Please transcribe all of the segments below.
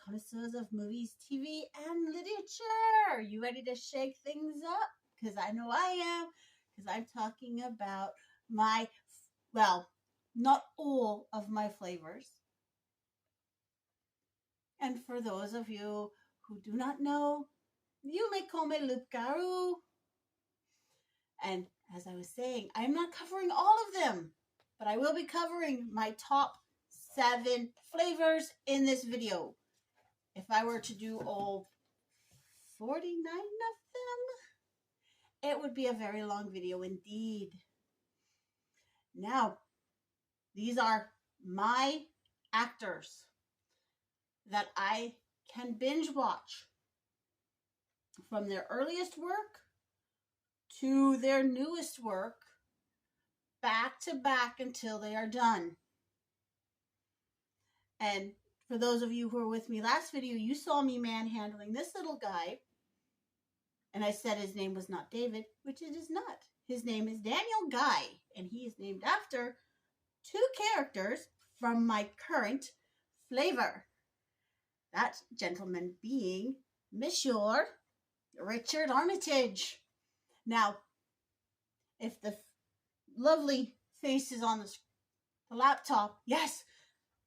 connoisseurs of movies, TV, and literature. You ready to shake things up? Because I know I am. Because I'm talking about my, well, not all of my flavors. And for those of you who do not know, you may call me loup-garou. And as I was saying, I'm not covering all of them, but I will be covering my top 7 flavors in this video. If I were to do all 49 of them, it would be a very long video indeed. Now, these are my actors that I can binge watch from their earliest work to their newest work, back to back until they are done. And for those of you who were with me last video, you saw me manhandling this little guy. And I said his name was not David, which it is not. His name is Daniel Guy, and he is named after 2 characters from my current flavor. That gentleman being Monsieur Richard Armitage. Now, if the lovely face is on the laptop, yes,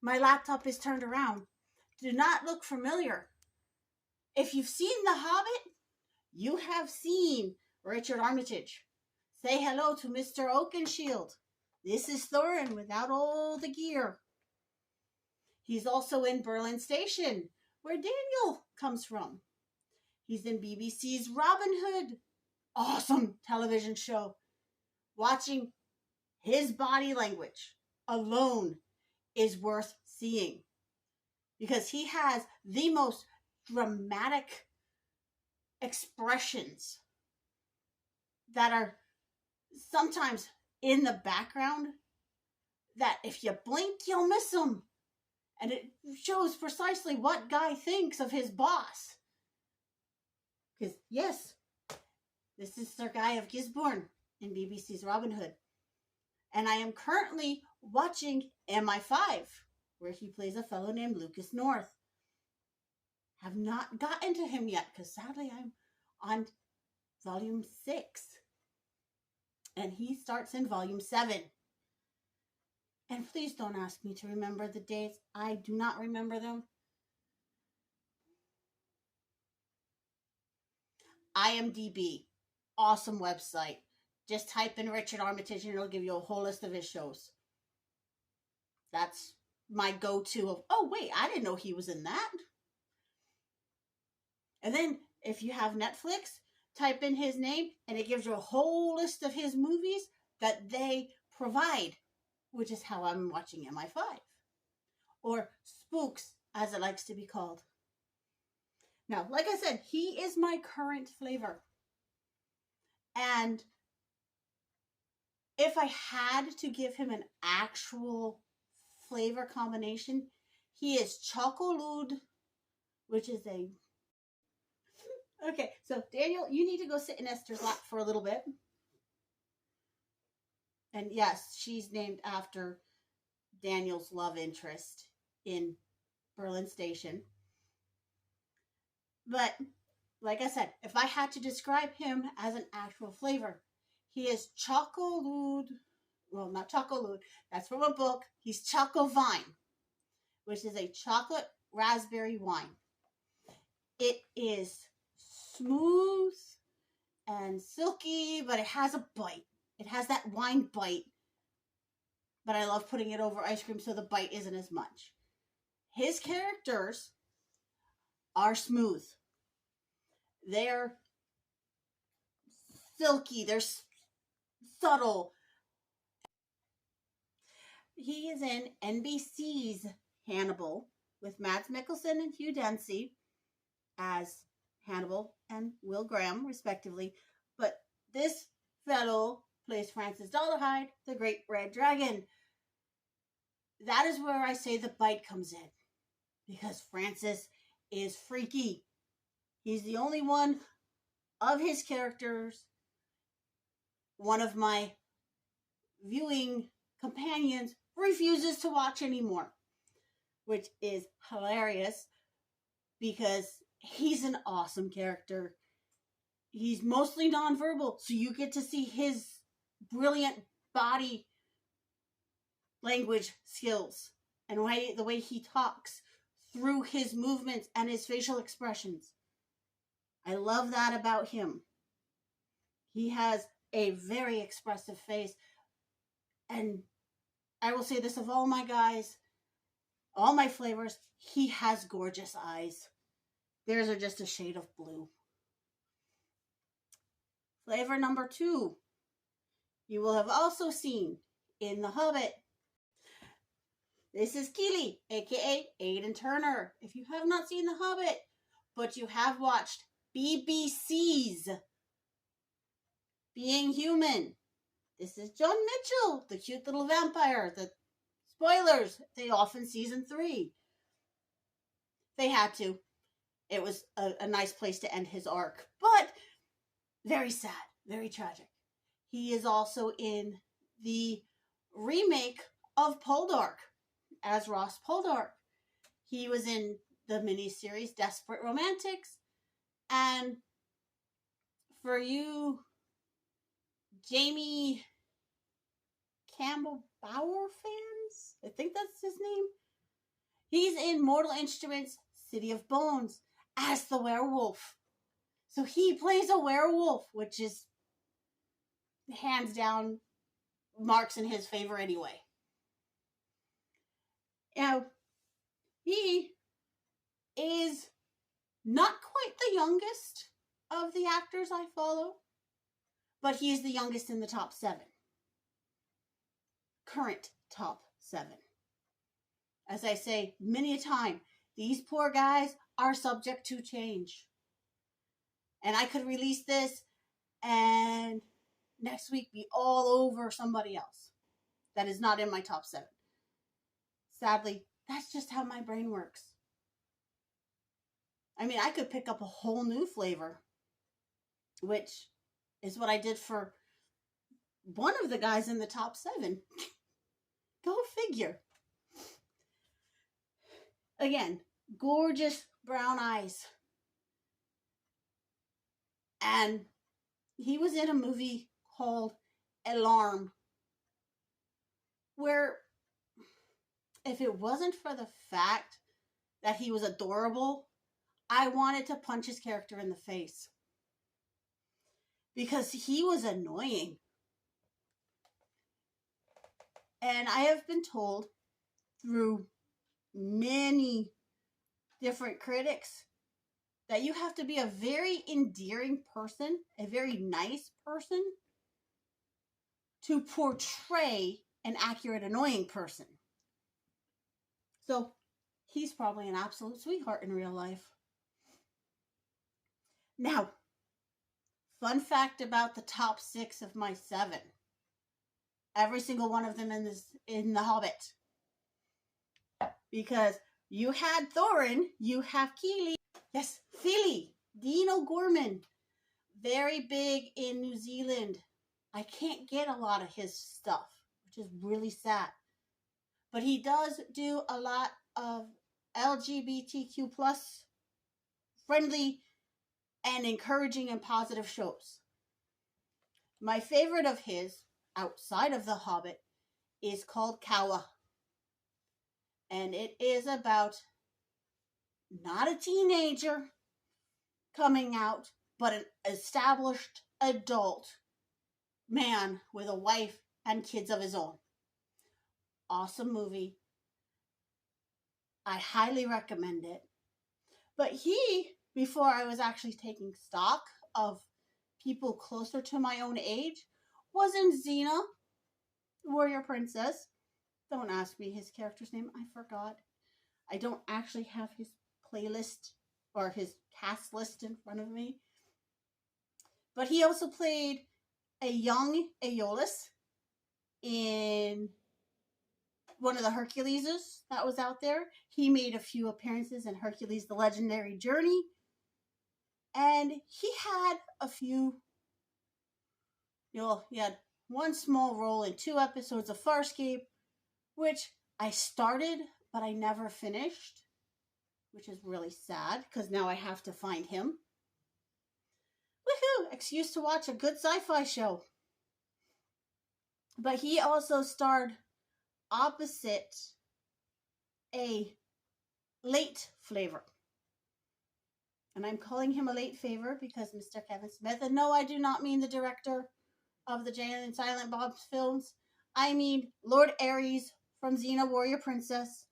my laptop is turned around. Do not look familiar. If you've seen The Hobbit, you have seen Richard Armitage. Say hello to Mr. Oakenshield. This is Thorin without all the gear. He's also in Berlin Station, where Daniel comes from. He's in BBC's Robin Hood. Awesome television show. Watching his body language alone is worth seeing, because he has the most dramatic expressions that are sometimes in the background that if you blink, you'll miss them. And it shows precisely what Guy thinks of his boss. Because, yes, this is Sir Guy of Gisborne in BBC's Robin Hood. And I am currently watching MI5, where he plays a fellow named Lucas North. Have not gotten to him yet, because sadly I'm on volume 6. And he starts in volume 7. And please don't ask me to remember the dates. I do not remember them. IMDb, awesome website. Just type in Richard Armitage and it'll give you a whole list of his shows. That's my go-to of, oh wait, I didn't know he was in that. And then if you have Netflix, type in his name and it gives you a whole list of his movies that they provide, which is how I'm watching MI5. Or Spooks, as it likes to be called. Now, like I said, he is my current flavor. And if I had to give him an actual flavor combination, he is Chocolade, which is a... Okay, so Daniel, you need to go sit in Esther's lap for a little bit. And yes, she's named after Daniel's love interest in Berlin Station. But, like I said, if I had to describe him as an actual flavor, he is Chocolade, well, not Chocolade, that's from a book. He's Chocovine, which is a chocolate raspberry wine. It is smooth and silky, but it has a bite. It has that wine bite, but I love putting it over ice cream so the bite isn't as much. His characters are smooth. They're silky. They're subtle. He is in NBC's Hannibal with Mads Mikkelsen and Hugh Dancy as Hannibal and Will Graham, respectively. But this fellow plays Francis Dolarhyde, the Great Red Dragon. That is where I say the bite comes in, because Francis is freaky. He's the only one of his characters, one of my viewing companions refuses to watch anymore, which is hilarious. because he's an awesome character. He's mostly nonverbal, so you get to see his brilliant body language skills and the way he talks through his movements and his facial expressions. I love that about him. He has a very expressive face. And I will say this of all my guys, all my flavors, he has gorgeous eyes. Theirs are just a shade of blue. Flavor number 2. You will have also seen in The Hobbit. This is Keely, aka Aidan Turner. If you have not seen The Hobbit, but you have watched BBC's Being Human, this is John Mitchell, the cute little vampire. The spoilers, they off in season 3. They had to. It was a nice place to end his arc, but very sad, very tragic. He is also in the remake of Poldark as Ross Poldark. He was in the miniseries Desperate Romantics. And for you Jamie Campbell Bower fans, I think that's his name, he's in Mortal Instruments City of Bones as the werewolf. So he plays a werewolf, which is hands down marks in his favor anyway. Now, he is not quite the youngest of the actors I follow, but he is the youngest in the top 7. Current top 7. As I say many a time, these poor guys are subject to change. And I could release this and next week be all over somebody else that is not in my top 7. Sadly, that's just how my brain works. I mean, I could pick up a whole new flavor, which is what I did for one of the guys in the top 7. Go figure. Again, gorgeous brown eyes. And he was in a movie called Alarm, where if it wasn't for the fact that he was adorable, I wanted to punch his character in the face. Because he was annoying. And I have been told through many different critics that you have to be a very endearing person, a very nice person, to portray an accurate, annoying person. So, he's probably an absolute sweetheart in real life. Now, fun fact about the top 6 of my 7. Every single one of them in The Hobbit. Because you had Thorin, you have Keely. Yes, Philly, Dean O'Gorman. Very big in New Zealand. I can't get a lot of his stuff, which is really sad. But he does do a lot of LGBTQ plus friendly and encouraging and positive shows. My favorite of his, outside of The Hobbit, is called Kawa. And it is about not a teenager coming out, but an established adult man with a wife and kids of his own. Awesome movie. I highly recommend it. But he, before I was actually taking stock of people closer to my own age, was in Xena, Warrior Princess. Don't ask me his character's name. I forgot. I don't actually have his playlist or his cast list in front of me. But he also played a young Aeolus in one of the Herculeses that was out there. He made a few appearances in Hercules: The Legendary Journey. And he had a few, he had one small role in 2 episodes of Farscape, which I started, but I never finished. which is really sad because now I have to find him. Woohoo! Excuse to watch a good sci-fi show. But he also starred opposite a late flavor. And I'm calling him a late favor because Mr. Kevin Smith, and no, I do not mean the director of the Jay and Silent Bob films. I mean Lord Ares from Xena Warrior Princess.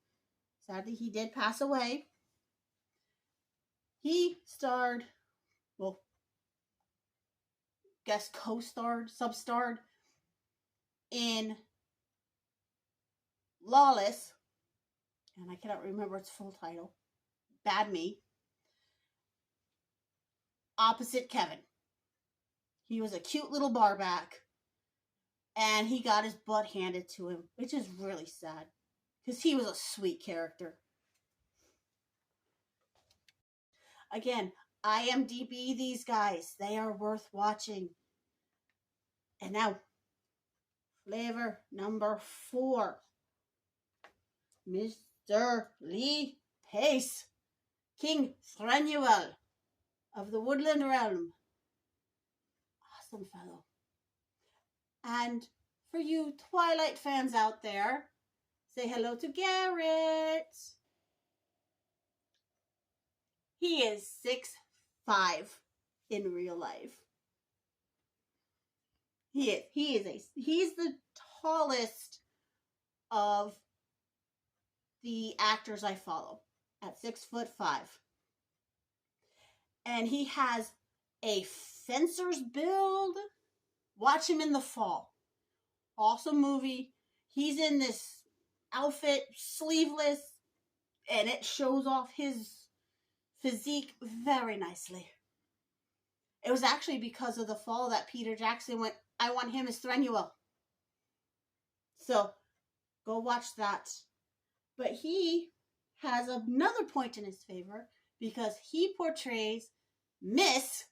Sadly, he did pass away. He starred, well, guess co-starred, sub-starred in Lawless, and I cannot remember its full title. Bad me. Opposite Kevin. He was a cute little barback, and he got his butt handed to him, which is really sad, because he was a sweet character. Again, IMDb these guys. They are worth watching. And now, flavor number 4. Mr. Lee Pace, King Threnuel of the Woodland Realm. Awesome fellow. And for you Twilight fans out there, say hello to Garrett. He is 6'5" in real life. He's the tallest of the actors I follow at 6'5". And he has a fencer's build. Watch him in The Fall. Awesome movie. He's in this outfit, sleeveless, and it shows off his physique very nicely. It was actually because of The Fall that Peter Jackson went, I want him as Threnuel. So, go watch that. But he has another point in his favor because he portrays Miss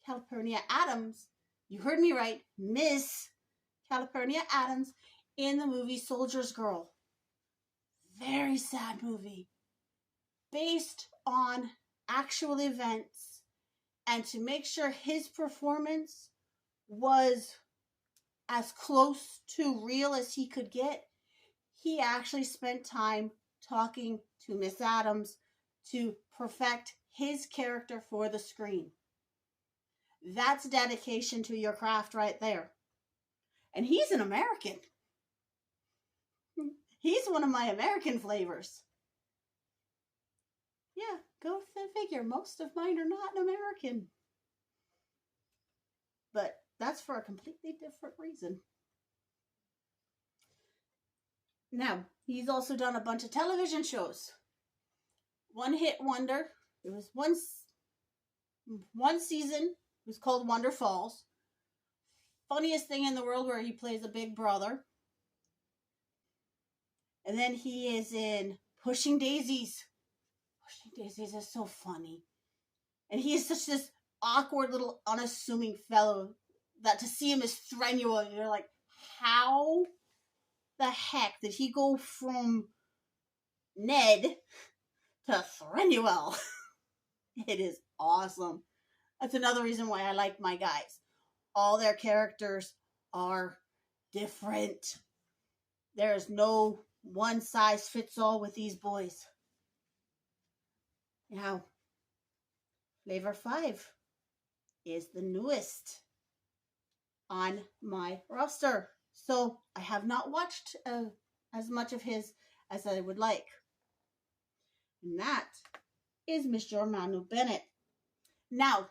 Calpurnia Adams. You heard me right. Miss Calpurnia Adams in the movie Soldier's Girl. Very sad movie. Based on actual events. And to make sure his performance was as close to real as he could get, he actually spent time talking to Miss Adams to perfect his character for the screen. That's dedication to your craft right there. And he's an American. He's one of my American flavors. Yeah, go figure. Most of mine are not American. But that's for a completely different reason. Now, he's also done a bunch of television shows. One hit wonder. It was one season. It was called Wonder Falls. Funniest thing in the world, where he plays a big brother. And then he is in Pushing Daisies. Pushing Daisies is so funny. And he is such this awkward little unassuming fellow that to see him as Threnuel, you're like, how the heck did he go from Ned to Threnuel? It is awesome. That's another reason why I like my guys. All their characters are different. There is no one size fits all with these boys. Now, flavor 5 is the newest on my roster. So I have not watched as much of his as I would like. And that is Mr. Manu Bennett. Now,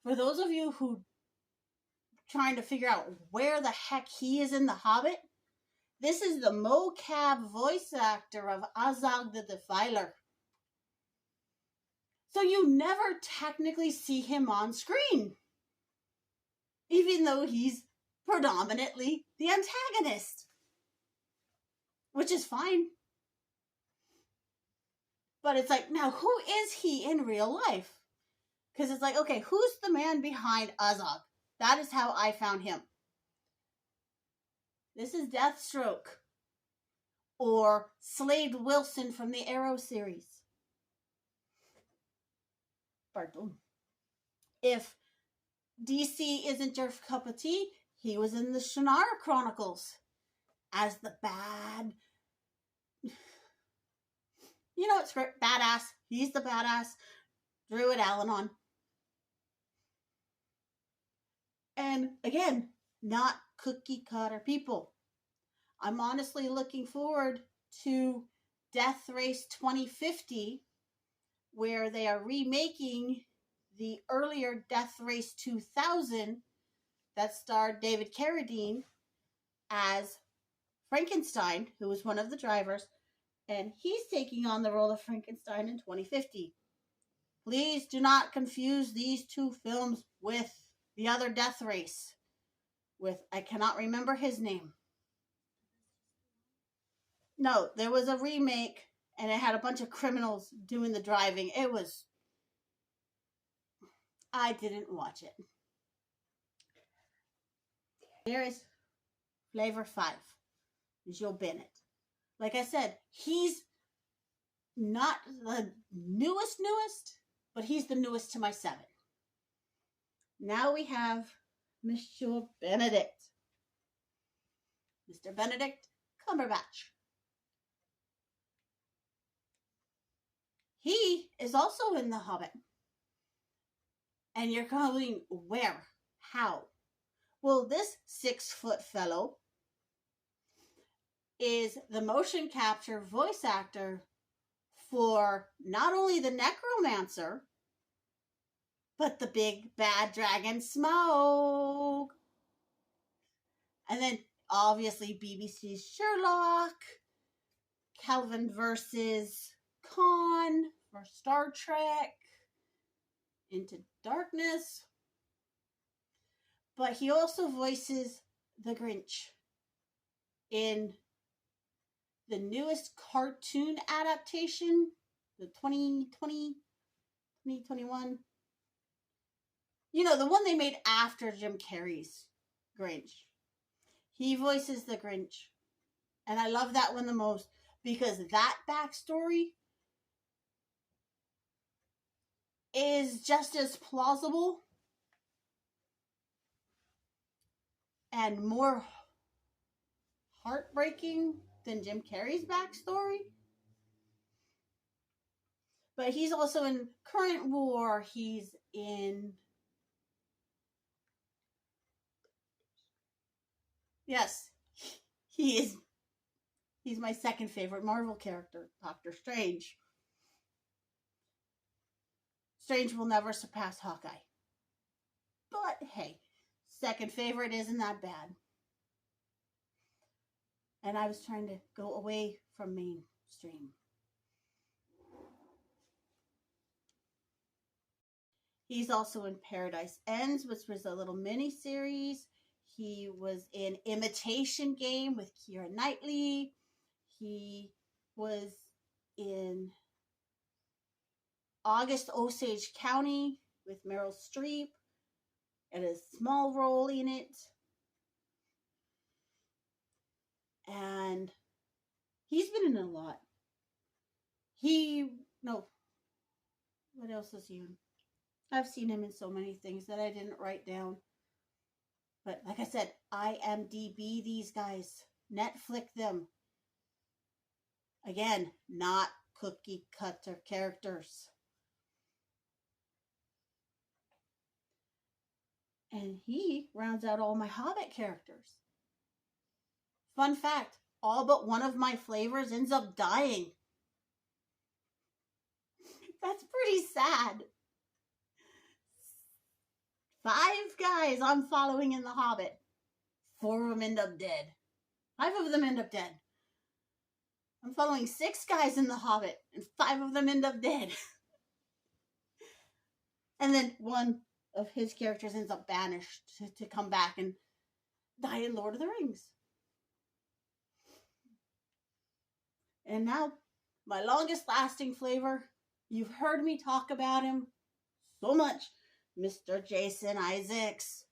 for those of you who trying to figure out where the heck he is in The Hobbit, this is the mocap voice actor of Azog the Defiler. So you never technically see him on screen, even though he's predominantly the antagonist, which is fine. But it's like, now who is he in real life? Because it's like, okay, who's the man behind Azog? That is how I found him. This is Deathstroke, or Slade Wilson from the Arrow series. pardon. If DC isn't your cup of tea, he was in the Shannara Chronicles as the bad, you know, it's great, badass. He's the badass Druid Al-Anon. And again, not cookie cutter people. I'm honestly looking forward to Death Race 2050, where they are remaking the earlier Death Race 2000 that starred David Carradine as Frankenstein, who was one of the drivers, and he's taking on the role of Frankenstein in 2050. Please do not confuse these two films with the other Death Race, with, I cannot remember his name. No, there was a remake, and it had a bunch of criminals doing the driving. I didn't watch it. Here is Flavor 5, Joe Bennett. Like I said, he's not the newest, but he's the newest to my 7. Now we have Mr. Benedict. Mr. Benedict Cumberbatch. He is also in The Hobbit. And you're going, where? How? Well, this 6-foot fellow is the motion capture voice actor for not only the Necromancer, but the big bad dragon Smaug. And then, obviously, BBC's Sherlock, Calvin versus Khan for Star Trek, Into Darkness. But he also voices the Grinch in the newest cartoon adaptation, the 2021. You know, the one they made after Jim Carrey's Grinch. He voices the Grinch. And I love that one the most because that backstory is just as plausible and more heartbreaking than Jim Carrey's backstory. But he's also in Current War. He's in... Yes, he is. He's my second favorite Marvel character, Doctor Strange. Strange will never surpass Hawkeye. But hey, second favorite isn't that bad. And I was trying to go away from mainstream. He's also in Paradise Ends, which was a little mini-series. He was in Imitation Game with Keira Knightley. He was in August Osage County with Meryl Streep and a small role in it. And he's been in a lot. What else is he in? I've seen him in so many things that I didn't write down. But like I said, IMDb these guys. Netflix them. Again, not cookie cutter characters. And he rounds out all my Hobbit characters. Fun fact, all but one of my flavors ends up dying. That's pretty sad. 5 guys I'm following in The Hobbit. 4 of them end up dead. 5 of them end up dead. I'm following 6 guys in The Hobbit, and 5 of them end up dead. And then one of his characters ends up banished to come back and die in Lord of the Rings. And now, my longest lasting flavor, you've heard me talk about him so much, Mr. Jason Isaacs.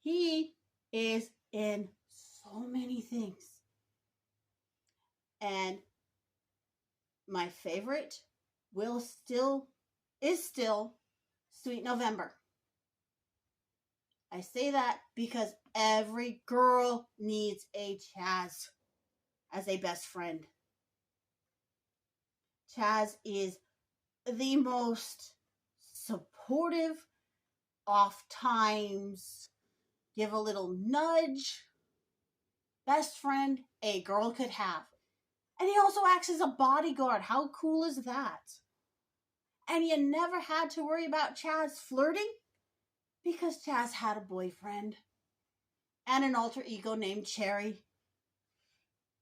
He is in so many things. And my favorite is still Sweet November. I say that because every girl needs a Chaz as a best friend. Chaz is the most supportive, oft times give a little nudge best friend a girl could have. And he also acts as a bodyguard. How cool is that? And you never had to worry about Chaz flirting because Chaz had a boyfriend and an alter ego named Cherry.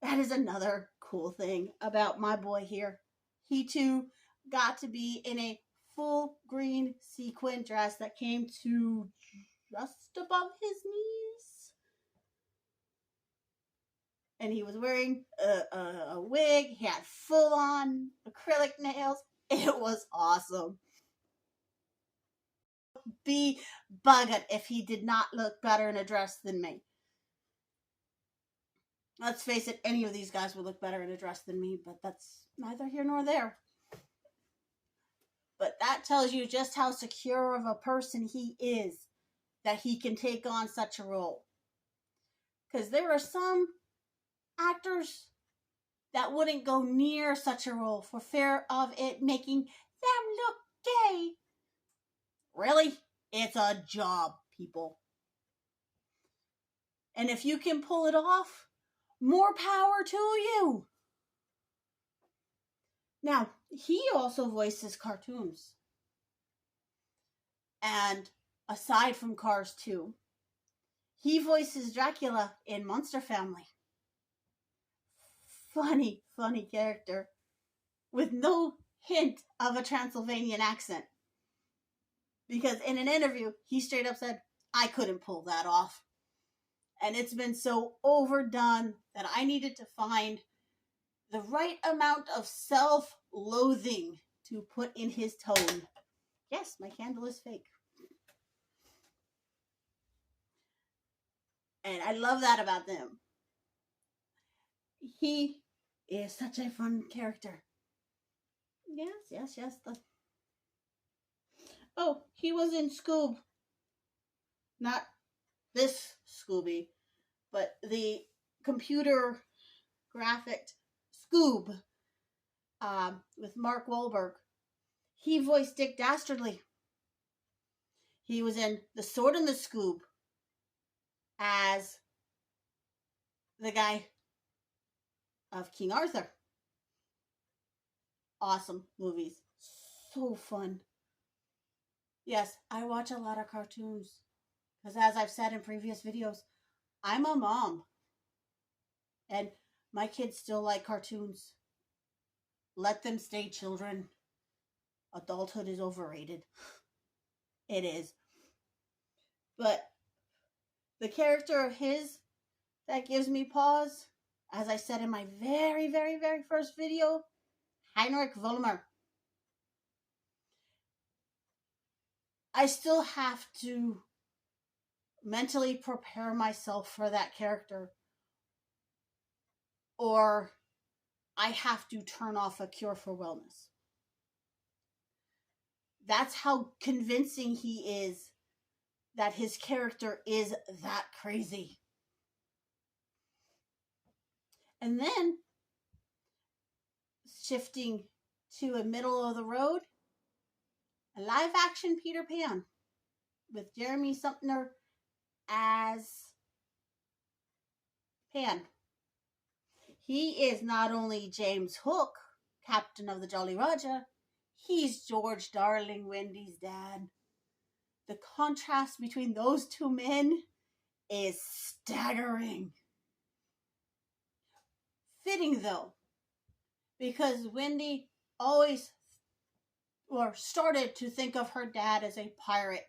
That is another cool thing about my boy here. He too got to be in a full green sequin dress that came to just above his knees. And he was wearing a wig. He had full-on acrylic nails. It was awesome. Be buggered if he did not look better in a dress than me. Let's face it, any of these guys would look better in a dress than me, but that's neither here nor there. But that tells you just how secure of a person he is, that he can take on such a role. Because there are some actors that wouldn't go near such a role for fear of it making them look gay. Really? It's a job, people. And if you can pull it off, more power to you. Now, he also voices cartoons. And aside from Cars 2, he voices Dracula in Monster Family. Funny character with no hint of a Transylvanian accent. Because in an interview, he straight up said, I couldn't pull that off. And it's been so overdone that I needed to find the right amount of self-loathing to put in his tone. Yes, my candle is fake. And I love that about them. He is such a fun character. Yes. Oh, he was in Scoob. Not this Scooby, but the computer graphic Scoob with Mark Wahlberg. He voiced Dick Dastardly. He was in The Sword and the Scoob as the guy of King Arthur. Awesome movies. So fun. Yes, I watch a lot of cartoons. Because as I've said in previous videos, I'm a mom. And my kids still like cartoons. Let them stay children. Adulthood is overrated. It is. But the character of his that gives me pause, as I said in my very first video, Heinrich Vollmer. I still have to mentally prepare myself for that character, or I have to turn off A Cure for Wellness. That's how convincing he is that his character is that crazy. And then, shifting to a middle of the road, a live action Peter Pan with Jeremy Sumpter as Pan. He is not only James Hook, captain of the Jolly Roger, he's George Darling Wendy's dad. The contrast between those two men is staggering. Fitting though, because Wendy always started to think of her dad as a pirate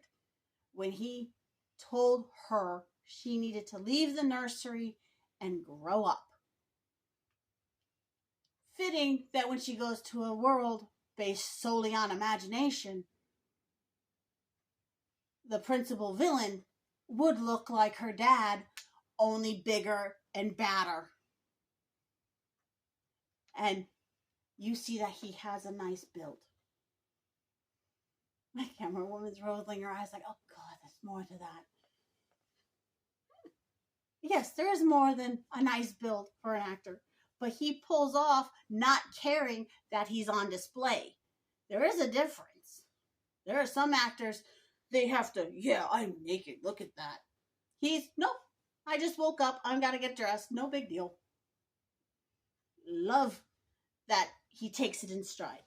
when he told her she needed to leave the nursery and grow up. Fitting that when she goes to a world based solely on imagination, the principal villain would look like her dad, only bigger and badder. And you see that he has a nice build. My camera woman's rolling her eyes like, oh God, there's more to that. Yes, there is more than a nice build for an actor, but he pulls off not caring that he's on display. There is a difference. There are some actors, they have to, yeah, I'm naked, look at that. Nope, I just woke up, I'm gotta get dressed, no big deal. Love that he takes it in stride.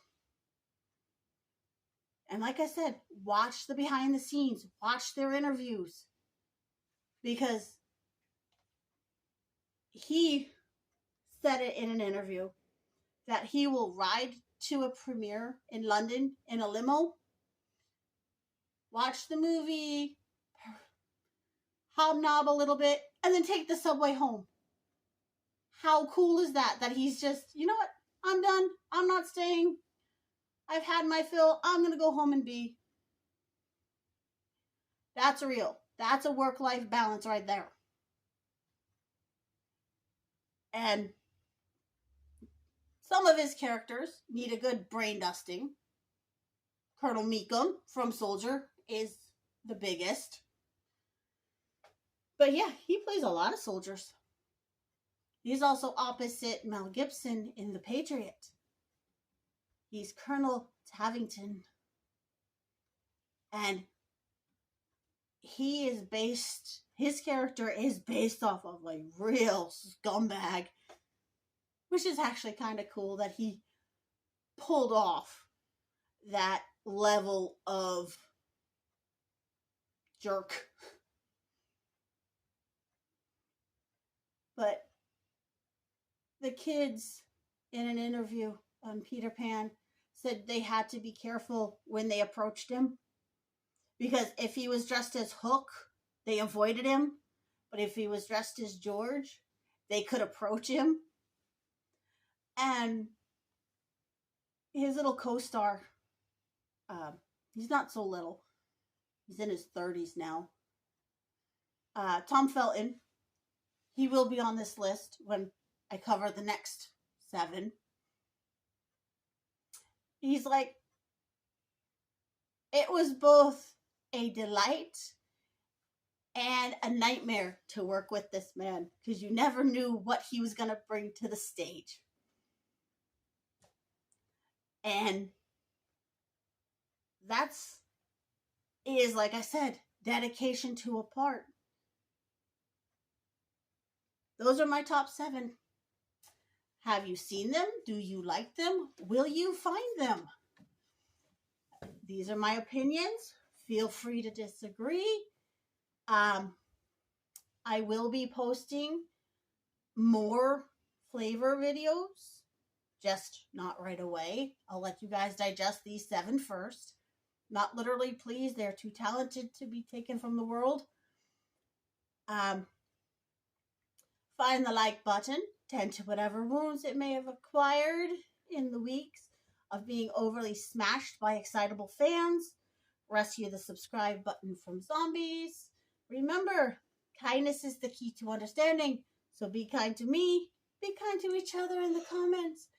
And like I said, watch the behind the scenes, watch their interviews, because he said it in an interview that he will ride to a premiere in London in a limo, watch the movie, hobnob a little bit, and then take the subway home. How cool is that? That he's just, you know what? I'm done. I'm not staying. I've had my fill. I'm going to go home and be. That's real. That's a work-life balance right there. And some of his characters need a good brain dusting. Colonel Meekum from Soldier is the biggest. But yeah, he plays a lot of soldiers. He's also opposite Mel Gibson in The Patriot. He's Colonel Tavington. And his character is based off of a real scumbag, which is actually kind of cool that he pulled off that level of jerk. But the kids in an interview on Peter Pan said they had to be careful when they approached him, because if he was dressed as Hook, they avoided him. But if he was dressed as George, they could approach him. And his little co-star, he's not so little. He's in his 30s now. Tom Felton, he will be on this list when I cover the next 7. He's like, it was both a delight and a nightmare to work with this man, because you never knew what he was going to bring to the stage. And is, like I said, dedication to a part. Those are my top 7. Have you seen them? Do you like them? Will you find them? These are my opinions. Feel free to disagree. I will be posting more flavor videos, just not right away. I'll let you guys digest these 7 first. Not literally, please. They're too talented to be taken from the world. Find the like button. Tend to whatever wounds it may have acquired in the weeks of being overly smashed by excitable fans. Rescue the subscribe button from zombies. Remember, kindness is the key to understanding. So be kind to me. Be kind to each other in the comments.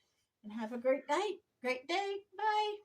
And have a great night. Great day. Bye.